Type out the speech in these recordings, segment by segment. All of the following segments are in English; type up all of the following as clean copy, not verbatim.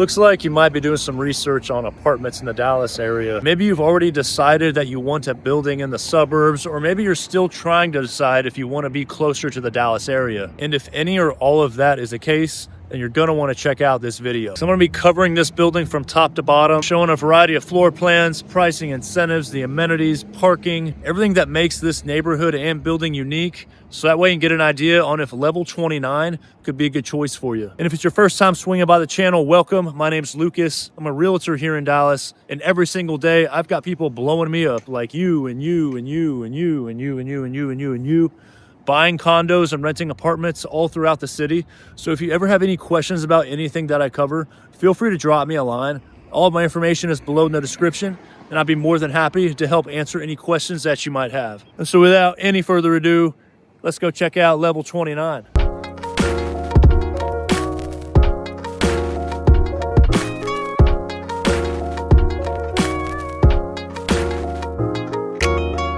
Looks like you might be doing some research on apartments in the Dallas area. Maybe you've already decided that you want a building in the suburbs, or maybe you're still trying to decide if you want to be closer to the Dallas area. And if any or all of that is the case, then you're gonna want to check out this video. So I'm gonna be covering this building from top to bottom, showing a variety of floor plans, pricing, incentives, the amenities, parking, everything that makes this neighborhood and building unique. So that way you can get an idea on if level 29 could be a good choice for you. And if it's your first time swinging by the channel, welcome. My name's Lucas. I'm a realtor here in Dallas, and every single day I've got people blowing me up like you and you and you and you and you and you and you and you and you, buying condos and renting apartments all throughout the city. So if you ever have any questions about anything that I cover, feel free to drop me a line. All of my information is below in the description, and I'd be more than happy to help answer any questions that you might have. And so without any further ado, let's go check out level 29.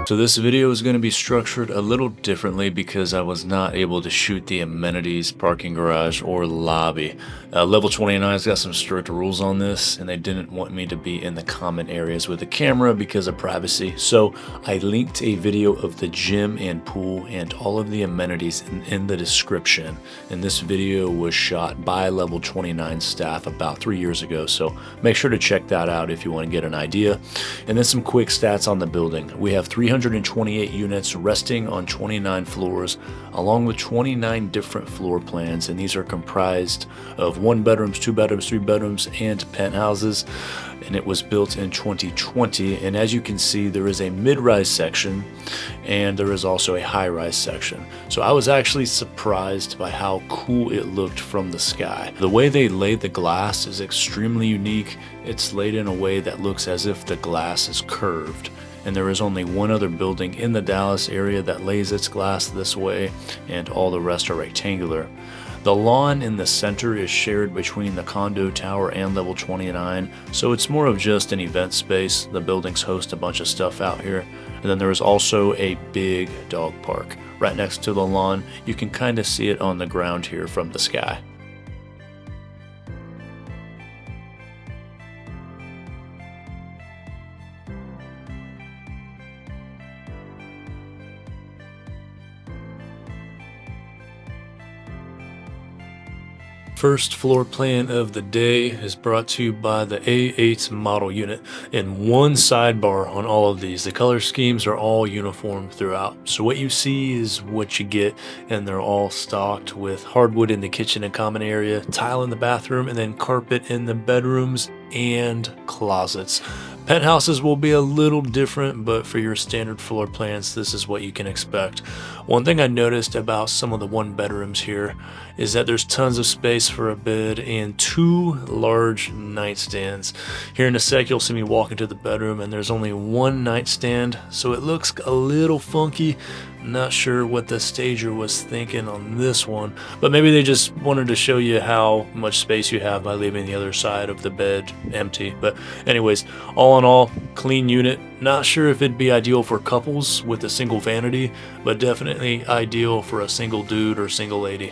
So this video is going to be structured a little differently because I was not able to shoot the amenities, parking garage, or lobby. Level 29's got some strict rules on this, and they didn't want me to be in the common areas with the camera because of privacy. So I linked a video of the gym and pool and all of the amenities in the description. And this video was shot by level 29 staff about 3 years ago. So make sure to check that out if you want to get an idea. And then some quick stats on the building. We have 328 units resting on 29 floors, along with 29 different floor plans, and these are comprised of 1 bedrooms, 2 bedrooms, 3 bedrooms, and penthouses. And it was built in 2020, and as you can see, there is a mid-rise section and there is also a high-rise section. So I was actually surprised by how cool it looked from the sky. The way they laid the glass is extremely unique. It's laid in a way that looks as if the glass is curved. And there is only one other building in the Dallas area that lays its glass this way, and all the rest are rectangular. The lawn in the center is shared between the condo tower and level 29, so it's more of just an event space. The buildings host a bunch of stuff out here. And then there is also a big dog park right next to the lawn. You can kind of see it on the ground here from the sky. First floor plan of the day is brought to you by the A8 model unit, and one sidebar on all of these. The color schemes are all uniform throughout. So what you see is what you get, and they're all stocked with hardwood in the kitchen and common area, tile in the bathroom, and then carpet in the bedrooms and closets. Penthouses will be a little different, but for your standard floor plans, this is what you can expect. One thing I noticed about some of the 1 bedrooms here is that there's tons of space for a bed and 2 large nightstands. Here in a sec, you'll see me walk into the bedroom and there's only 1 nightstand, so it looks a little funky. Not sure what the stager was thinking on this one, but maybe they just wanted to show you how much space you have by leaving the other side of the bed empty. But anyways, all in all, clean unit. Not sure if it'd be ideal for couples with a single vanity, but definitely ideal for a single dude or single lady.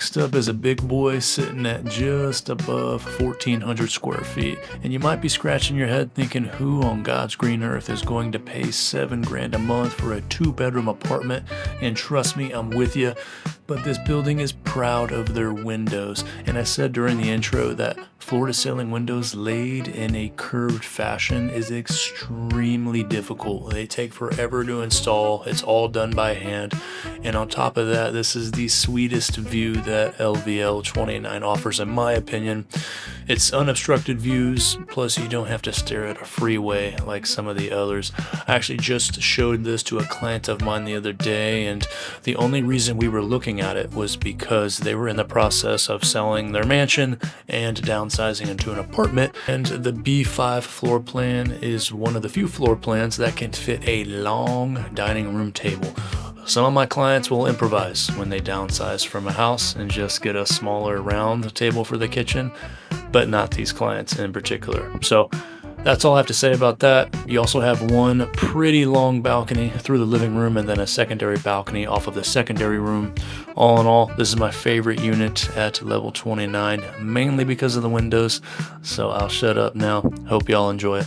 Next up is a big boy sitting at just above 1,400 square feet. And you might be scratching your head thinking, who on God's green earth is going to pay $7,000 a month for a 2-bedroom apartment? And trust me, I'm with you. But this building is proud of their windows. And I said during the intro that floor-to-ceiling windows laid in a curved fashion is extremely difficult. They take forever to install. It's all done by hand. And on top of that, this is the sweetest view that LVL 29 offers, in my opinion. It's unobstructed views, plus you don't have to stare at a freeway like some of the others. I actually just showed this to a client of mine the other day, and the only reason we were looking at it was because they were in the process of selling their mansion and downsizing into an apartment, and the B5 floor plan is one of the few floor plans that can fit a long dining room table. Some of my clients will improvise when they downsize from a house and just get a smaller round table for the kitchen, but not these clients in particular. So that's all I have to say about that. You also have one pretty long balcony through the living room and then a secondary balcony off of the secondary room. All in all, this is my favorite unit at level 29, mainly because of the windows. So I'll shut up now. Hope y'all enjoy it.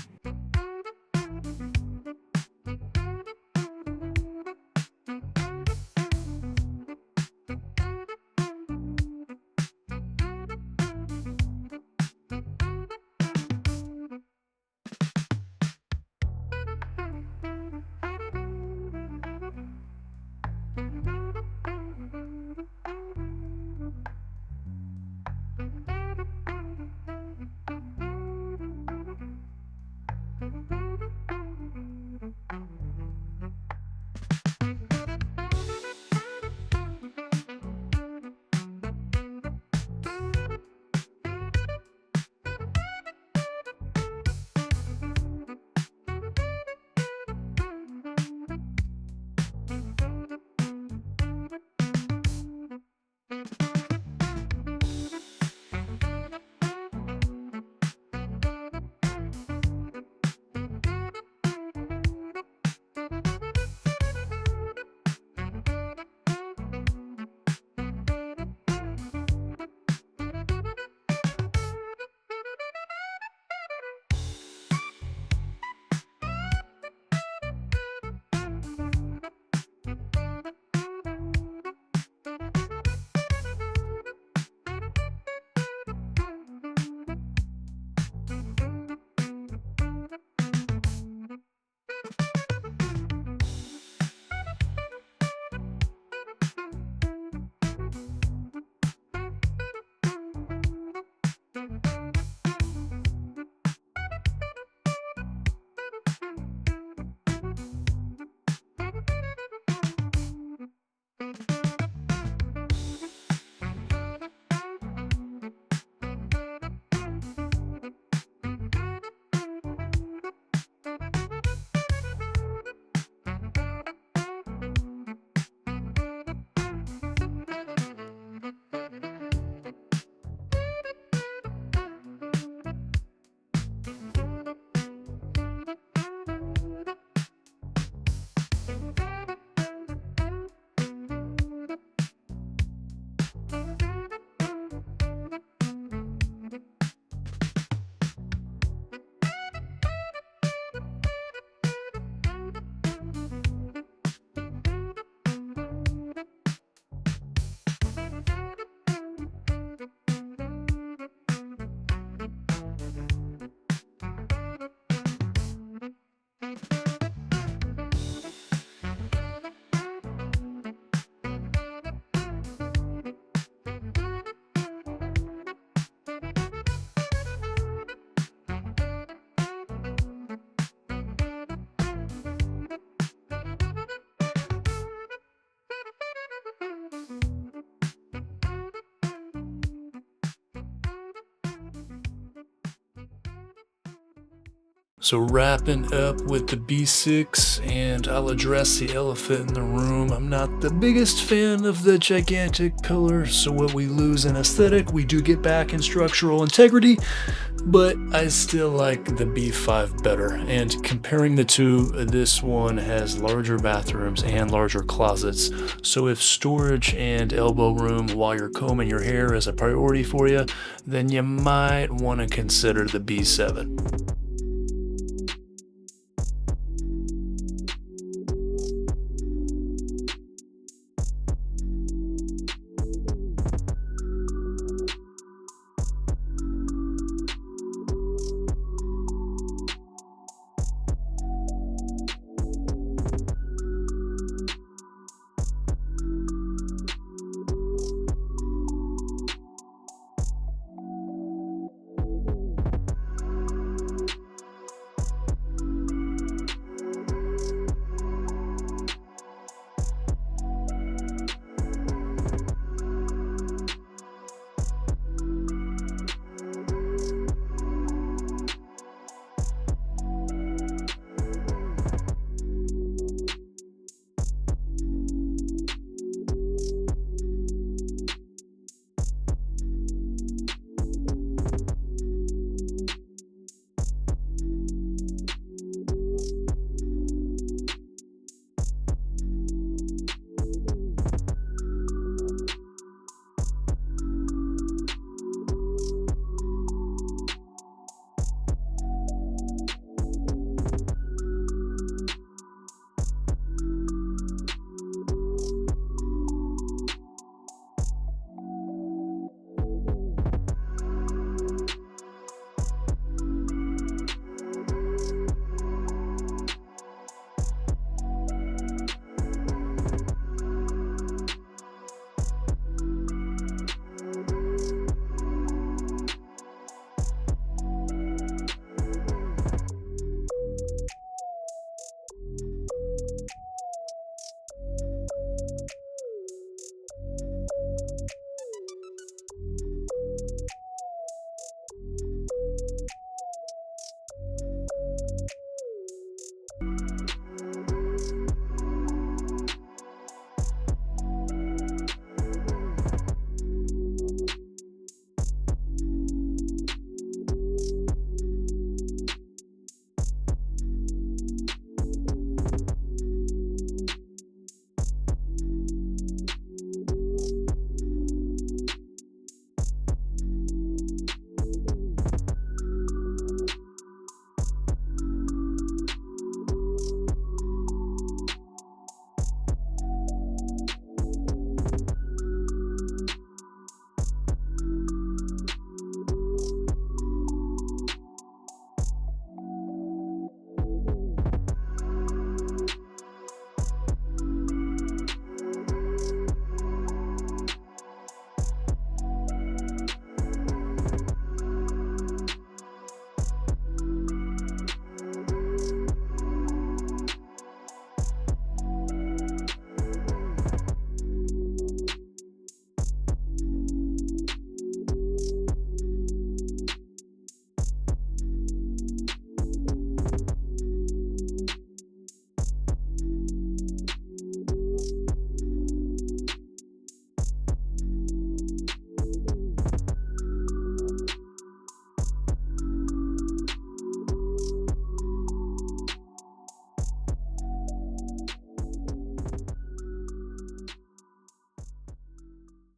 So wrapping up with the B6, and I'll address the elephant in the room. I'm not the biggest fan of the gigantic pillar, so what we lose in aesthetic, we do get back in structural integrity, but I still like the B5 better. And comparing the two, this one has larger bathrooms and larger closets. So if storage and elbow room while you're combing your hair is a priority for you, then you might want to consider the B7.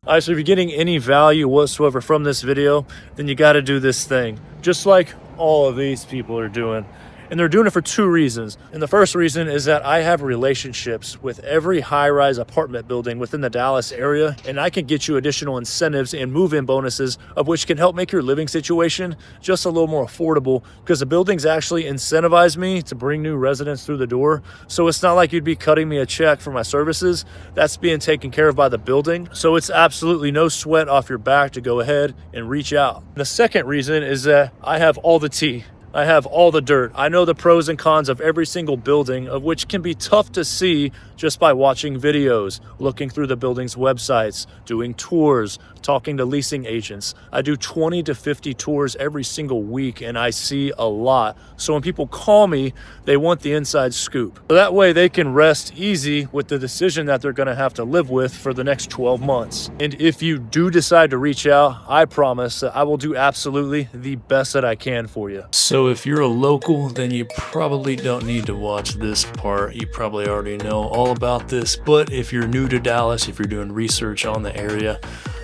All right, so if you're getting any value whatsoever from this video, then you got to do this thing, just like all of these people are doing. And they're doing it for two reasons. And the first reason is that I have relationships with every high-rise apartment building within the Dallas area, and I can get you additional incentives and move-in bonuses, of which can help make your living situation just a little more affordable, because the buildings actually incentivize me to bring new residents through the door. So it's not like you'd be cutting me a check for my services. That's being taken care of by the building. So it's absolutely no sweat off your back to go ahead and reach out. The second reason is that I have all the tea. I have all the dirt. I know the pros and cons of every single building, of which can be tough to see just by watching videos, looking through the building's websites, doing tours, talking to leasing agents. I do 20 to 50 tours every single week, and I see a lot. So when people call me, they want the inside scoop. So that way they can rest easy with the decision that they're gonna have to live with for the next 12 months. And if you do decide to reach out, I promise that I will do absolutely the best that I can for you. So if you're a local, then you probably don't need to watch this part. You probably already know all about this. But if you're new to Dallas, if you're doing research on the area,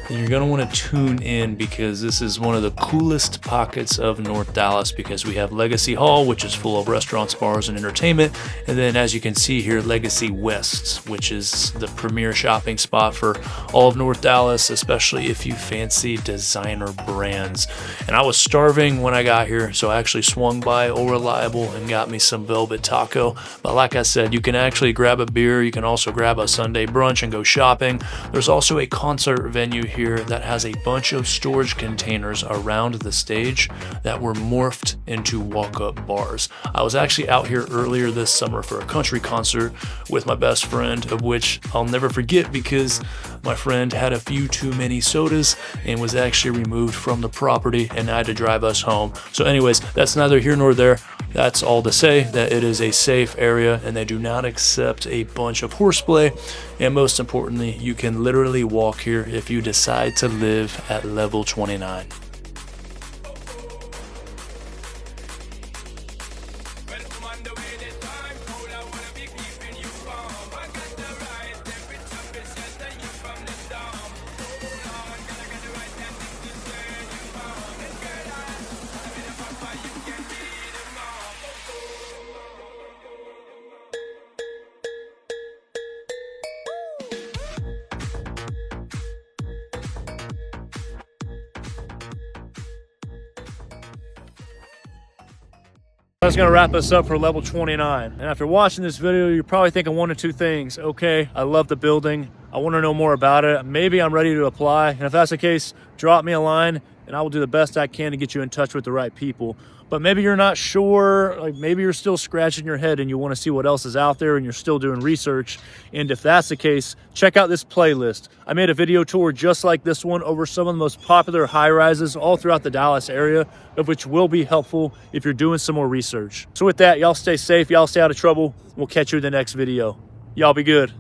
then you're going to want to tune in, because this is one of the coolest pockets of North Dallas, because we have Legacy Hall, which is full of restaurants, bars, and entertainment. And then, as you can see here, Legacy West, which is the premier shopping spot for all of North Dallas, especially if you fancy designer brands. And I was starving when I got here, so I actually swung by Old Reliable and got me some Velvet Taco. But like I said, you can actually grab a beer. You can also grab a Sunday brunch and go shopping. There's also a concert venue here that has a bunch of storage containers around the stage that were morphed into walk-up bars. I was actually out here earlier this summer for a country concert with my best friend, of which I'll never forget, because my friend had a few too many sodas and was actually removed from the property, and I had to drive us home. So anyways, that's neither here nor there. That's all to say that it is a safe area, and they do not accept a bunch of horseplay. And most importantly, you can literally walk here if you decide to live at level 29. That's going to wrap us up for level 29. And after watching this video, you're probably thinking one of two things. Okay, I love the building. I want to know more about it. Maybe I'm ready to apply. And if that's the case, drop me a line and I will do the best I can to get you in touch with the right people. But maybe you're not sure, like maybe you're still scratching your head and you want to see what else is out there and you're still doing research. And if that's the case, check out this playlist. I made a video tour just like this one over some of the most popular high-rises all throughout the Dallas area, of which will be helpful if you're doing some more research. So with that, y'all stay safe, y'all stay out of trouble. We'll catch you in the next video. Y'all be good.